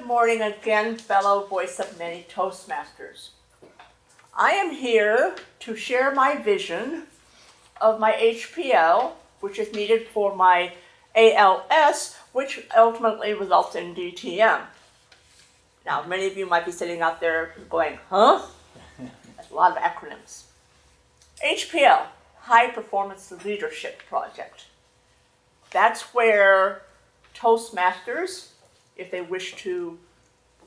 Good morning again, fellow Voice of Many Toastmasters. I am here to share my vision of my HPL, which is needed for my ALS, which ultimately results in DTM. Now, many of you might be sitting out there going, huh? That's a lot of acronyms. HPL, High Performance Leadership Project. That's where Toastmasters, if they wish to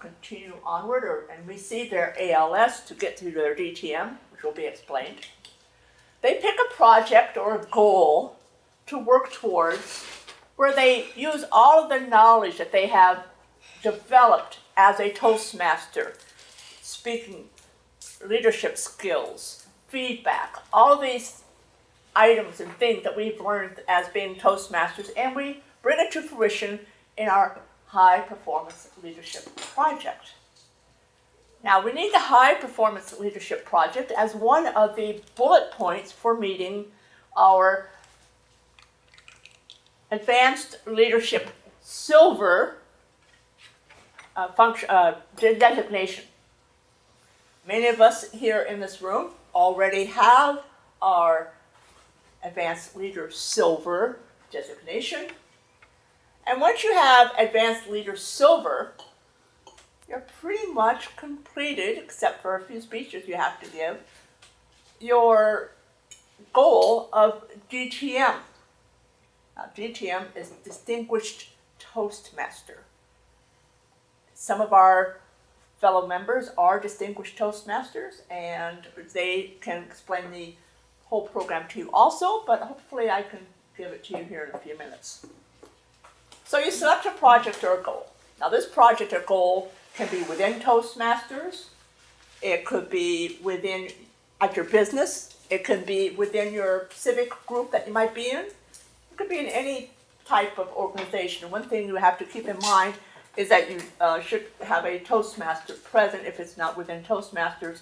continue onward and receive their ALS to get to their DTM, which will be explained, they pick a project or a goal to work towards where they use all of the knowledge that they have developed as a Toastmaster, speaking, leadership skills, feedback, all of these items and things that we've learned as being Toastmasters, and we bring it to fruition in our High Performance Leadership Project. Now, we need the High Performance Leadership Project as one of the bullet points for meeting our Advanced Leadership Silver designation. Many of us here in this room already have our Advanced Leader Silver designation. And once you have Advanced Leader Silver, you're pretty much completed, except for a few speeches you have to give, your goal of DTM. Now, DTM is Distinguished Toastmaster. Some of our fellow members are Distinguished Toastmasters, and they can explain the whole program to you also, but hopefully I can give it to you here in a few minutes. So you select a project or a goal. Now, this project or goal can be within Toastmasters. It could be within at your business. It could be within your civic group that you might be in. It could be in any type of organization. One thing you have to keep in mind is that you should have a Toastmaster present if it's not within Toastmasters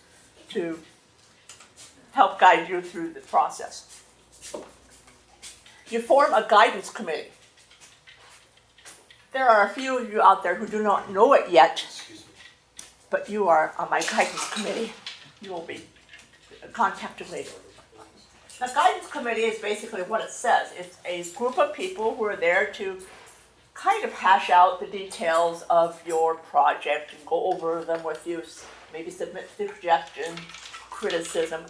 to help guide you through the process. You form a guidance committee. There are a few of you out there who do not know it yet, but you are on my guidance committee. You will be contacted later. The guidance committee is basically what it says. It's a group of people who are there to kind of hash out the details of your project and go over them with you, maybe submit suggestions, criticism,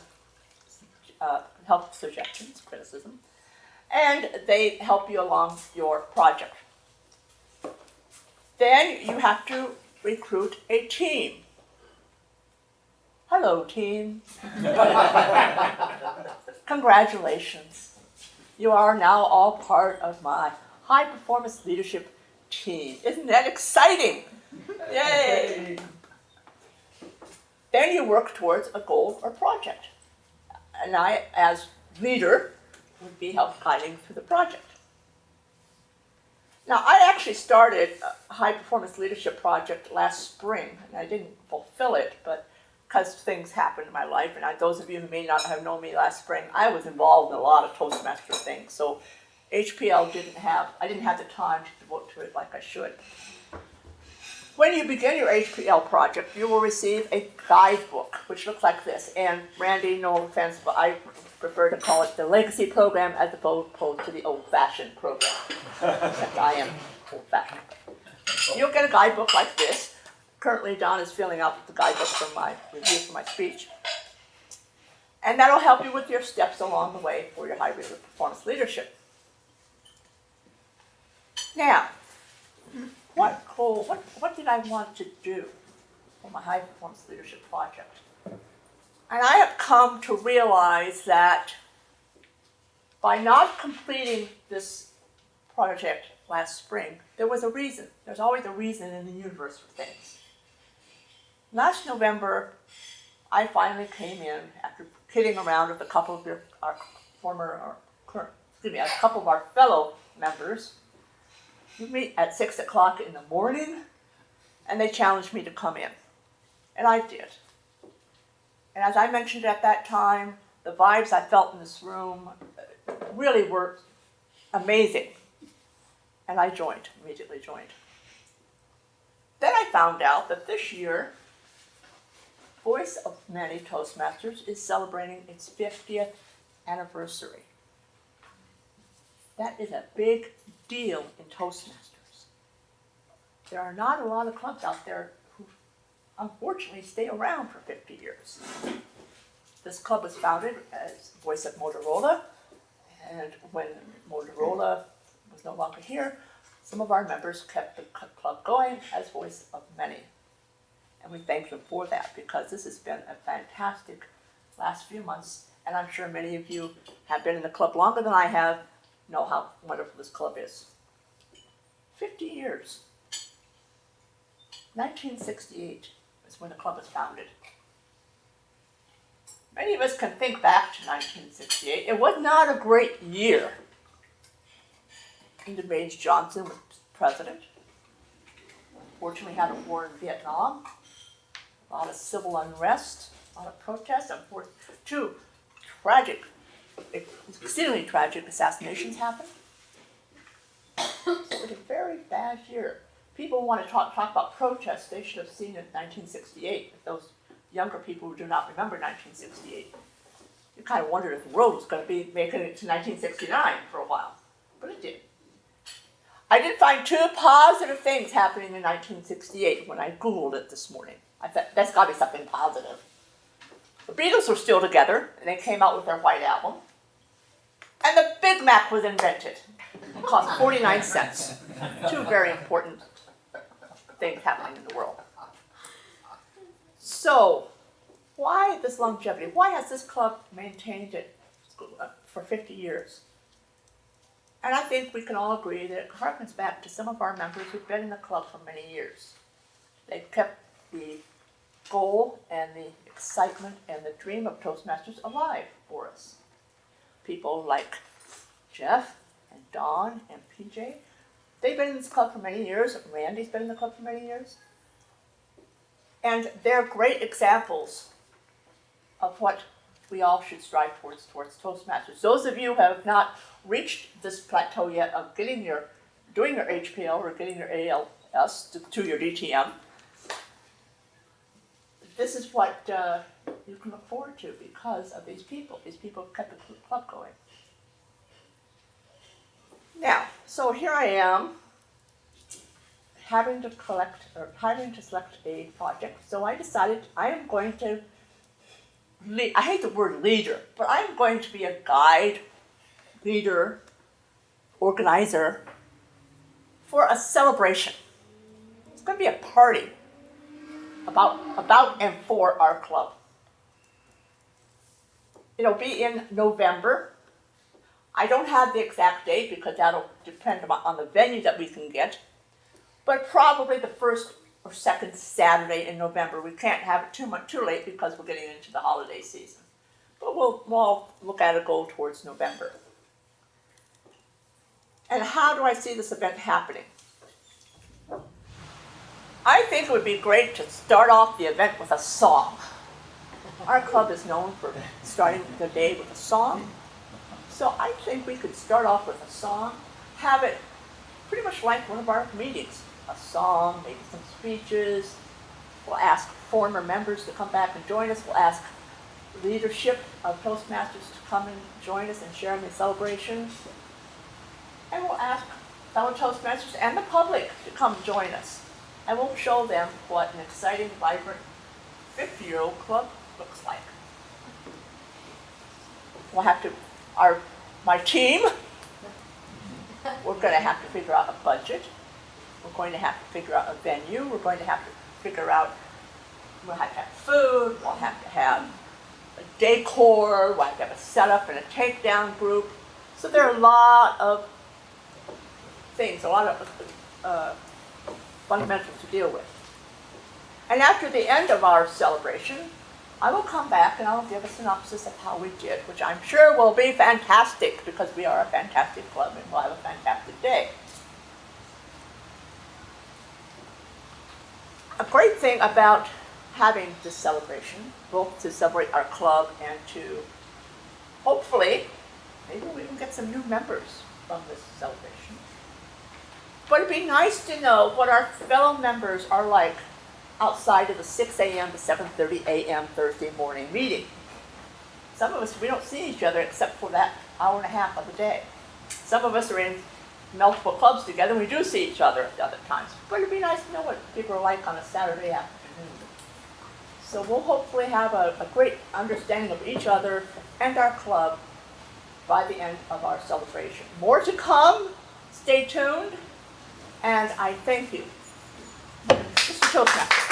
help suggestions, criticism, and they help you along your project. Then you have to recruit a team. Hello, team. Congratulations. You are now all part of my High Performance Leadership team. Isn't that exciting? Yay! Then you work towards a goal or project. And I, as leader, would be help guiding through the project. Now, I actually started a High Performance Leadership Project last spring, and I didn't fulfill it, but because things happened in my life, and those of you who may not have known me last spring, I was involved in a lot of Toastmaster things, so HPL I didn't have the time to devote to it like I should. When you begin your HPL project, you will receive a guidebook, which looks like this, and Randy, no offense, but I prefer to call it the legacy program as opposed to the old-fashioned program. I am old-fashioned. You'll get a guidebook like this. Currently, Don is filling out the guidebook for my review for my speech. And that'll help you with your steps along the way for your high performance leadership. Now, what did I want to do for my high performance leadership project? And I have come to realize that by not completing this project last spring, there was a reason. There's always a reason in the universe for things. Last November, I finally came in after kidding around with a couple of a couple of our fellow members. We meet at 6 o'clock in the morning, and they challenged me to come in. And I did. And as I mentioned at that time, the vibes I felt in this room really were amazing. And I immediately joined. Then I found out that this year, Voice of Many Toastmasters is celebrating its 50th anniversary. That is a big deal in Toastmasters. There are not a lot of clubs out there who unfortunately stay around for 50 years. This club was founded as Voice of Motorola, and when Motorola was no longer here, some of our members kept the club going as Voice of Many. And we thank them for that, because this has been a fantastic last few months, and I'm sure many of you have been in the club longer than I have, know how wonderful this club is. 50 years. 1968 is when the club was founded. Many of us can think back to 1968. It was not a great year. Lyndon Baines Johnson was president. Unfortunately, had a war in Vietnam. A lot of civil unrest, a lot of protests, and two tragic, exceedingly tragic assassinations happened. It was a very bad year. People want to talk about protests. They should have seen it in 1968. If those younger people who do not remember 1968, you kind of wondered if the world was going to be making it to 1969 for a while, but it did. I did find two positive things happening in 1968 when I Googled it this morning. I thought, that's got to be something positive. The Beatles were still together, and they came out with their White Album. And the Big Mac was invented. It cost 49 cents. Two very important things happening in the world. So, why this longevity? Why has this club maintained it for 50 years? And I think we can all agree that it harkens back to some of our members who've been in the club for many years. They've kept the goal and the excitement and the dream of Toastmasters alive for us. People like Jeff and Don and PJ, they've been in this club for many years. Randy's been in the club for many years. And they're great examples of what we all should strive towards Toastmasters. Those of you who have not reached this plateau yet of doing your HPL or getting your ALS to your DTM, this is what you can look forward to because of these people. These people have kept the club going. Now, so here I am, having to select a project. So I decided I am going to lead. I hate the word leader, but I'm going to be a guide, leader, organizer for a celebration. It's going to be a party about and for our club. It'll be in November. I don't have the exact date because that'll depend on the venue that we can get, but probably the first or second Saturday in November. We can't have it too late because we're getting into the holiday season. But we'll all look at a goal towards November. And how do I see this event happening? I think it would be great to start off the event with a song. Our club is known for starting the day with a song. So I think we could start off with a song, have it pretty much like one of our meetings. A song, maybe some speeches. We'll ask former members to come back and join us. We'll ask leadership of Toastmasters to come and join us and share in the celebration. And we'll ask fellow Toastmasters and the public to come join us. And we'll show them what an exciting, vibrant 50-year-old club looks like. We'll have to, my team, we're going to have to figure out a budget. We're going to have to figure out a venue. We're going to have to figure out, we'll have to have food. We'll have to have a decor. We'll have to have a setup and a takedown group. So there are a lot of things, a lot of fundamentals to deal with. And after the end of our celebration, I will come back and I'll give a synopsis of how we did, which I'm sure will be fantastic because we are a fantastic club and we'll have a fantastic day. A great thing about having this celebration, both to celebrate our club and to hopefully, maybe we can get some new members from this celebration. But it'd be nice to know what our fellow members are like outside of the 6 a.m. to 7:30 a.m. Thursday morning meeting. Some of us, we don't see each other except for that hour and a half of the day. Some of us are in multiple clubs together, and we do see each other at other times. But it'd be nice to know what people are like on a Saturday afternoon. So we'll hopefully have a great understanding of each other and our club by the end of our celebration. More to come. Stay tuned. And I thank you. Mr. Toastmaster.